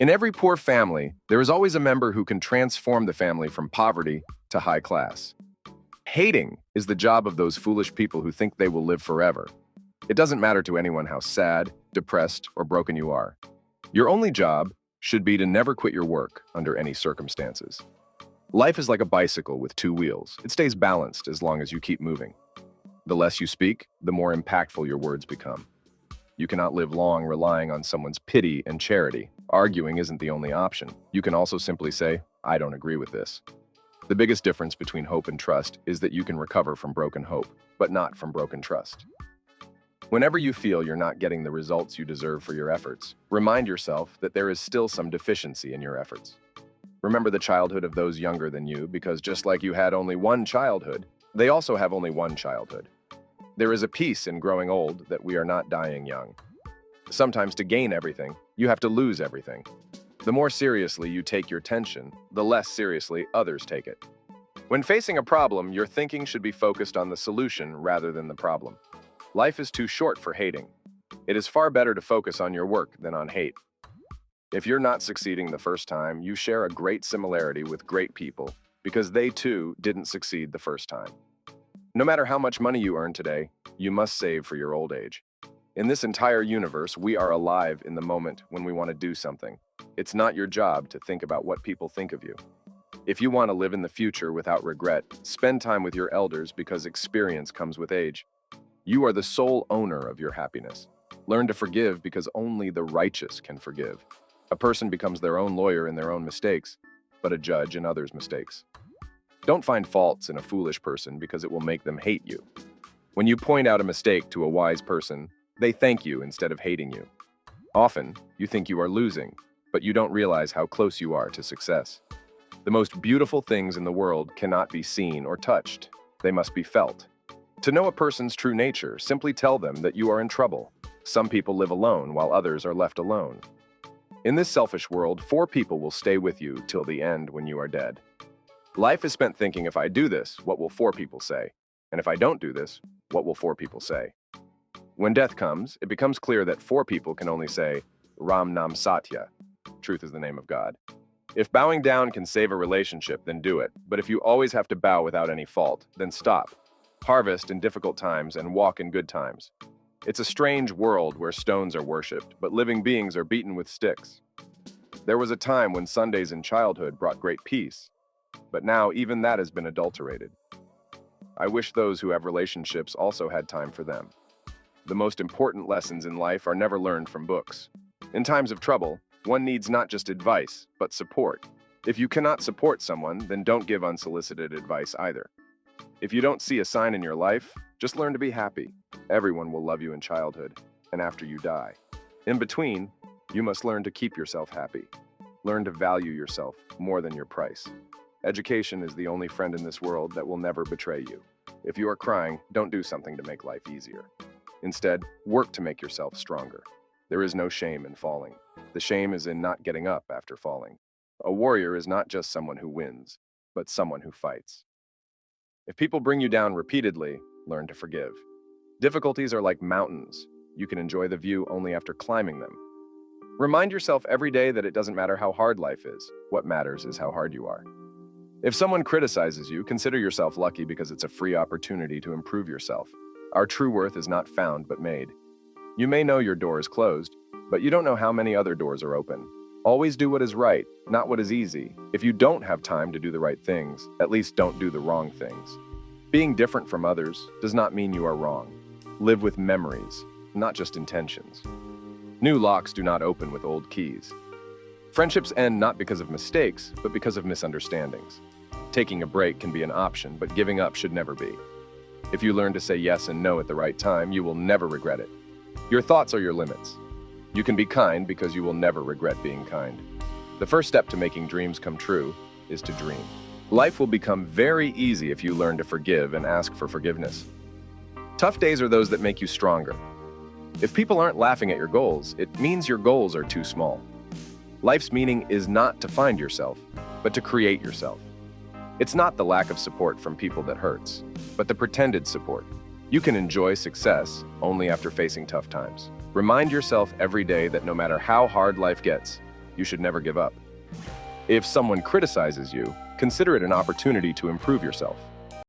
In every poor family, there is always a member who can transform the family from poverty to high class. Hating is the job of those foolish people who think they will live forever. It doesn't matter to anyone how sad, depressed, or broken you are. Your only job should be to never quit your work under any circumstances. Life is like a bicycle with two wheels. It stays balanced as long as you keep moving. The less you speak, the more impactful your words become. You cannot live long relying on someone's pity and charity. Arguing isn't the only option. You can also simply say, "I don't agree with this." The biggest difference between hope and trust is that you can recover from broken hope, but not from broken trust. Whenever you feel you're not getting the results you deserve for your efforts, remind yourself that there is still some deficiency in your efforts. Remember the childhood of those younger than you, because just like you had only one childhood, they also have only one childhood. There is a peace in growing old that we are not dying young. Sometimes to gain everything, you have to lose everything. The more seriously you take your tension, the less seriously others take it. When facing a problem, your thinking should be focused on the solution rather than the problem. Life is too short for hating. It is far better to focus on your work than on hate. If you're not succeeding the first time, you share a great similarity with great people because they too didn't succeed the first time. No matter how much money you earn today, you must save for your old age. In this entire universe, we are alive in the moment when we want to do something. It's not your job to think about what people think of you. If you want to live in the future without regret, spend time with your elders because experience comes with age. You are the sole owner of your happiness. Learn to forgive because only the righteous can forgive. A person becomes their own lawyer in their own mistakes, but a judge in others' mistakes. Don't find faults in a foolish person because it will make them hate you. When you point out a mistake to a wise person, they thank you instead of hating you. Often, you think you are losing, but you don't realize how close you are to success. The most beautiful things in the world cannot be seen or touched. They must be felt. To know a person's true nature, simply tell them that you are in trouble. Some people live alone while others are left alone. In this selfish world, 4 people will stay with you till the end when you are dead. Life is spent thinking, if I do this, what will 4 people say? And if I don't do this, what will 4 people say? When death comes, it becomes clear that 4 people can only say, Ram Nam Satya. Truth is the name of God. If bowing down can save a relationship, then do it. But if you always have to bow without any fault, then stop. Harvest in difficult times and walk in good times. It's a strange world where stones are worshipped, but living beings are beaten with sticks. There was a time when Sundays in childhood brought great peace, but now even that has been adulterated. I wish those who have relationships also had time for them. The most important lessons in life are never learned from books. In times of trouble, one needs not just advice, but support. If you cannot support someone, then don't give unsolicited advice either. If you don't see a sign in your life, just learn to be happy. Everyone will love you in childhood and after you die. In between, you must learn to keep yourself happy. Learn to value yourself more than your price. Education is the only friend in this world that will never betray you. If you are crying, don't do something to make life easier. Instead, work to make yourself stronger. There is no shame in falling. The shame is in not getting up after falling. A warrior is not just someone who wins, but someone who fights. If people bring you down repeatedly, learn to forgive. Difficulties are like mountains. You can enjoy the view only after climbing them. Remind yourself every day that it doesn't matter how hard life is. What matters is how hard you are. If someone criticizes you, consider yourself lucky because it's a free opportunity to improve yourself. Our true worth is not found but made. You may know your door is closed, but you don't know how many other doors are open. Always do what is right, not what is easy. If you don't have time to do the right things, at least don't do the wrong things. Being different from others does not mean you are wrong. Live with memories, not just intentions. New locks do not open with old keys. Friendships end not because of mistakes, but because of misunderstandings. Taking a break can be an option, but giving up should never be. If you learn to say yes and no at the right time, you will never regret it. Your thoughts are your limits. You can be kind because you will never regret being kind. The first step to making dreams come true is to dream. Life will become very easy if you learn to forgive and ask for forgiveness. Tough days are those that make you stronger. If people aren't laughing at your goals, it means your goals are too small. Life's meaning is not to find yourself, but to create yourself. It's not the lack of support from people that hurts, but the pretended support. You can enjoy success only after facing tough times. Remind yourself every day that no matter how hard life gets, you should never give up. If someone criticizes you, consider it an opportunity to improve yourself.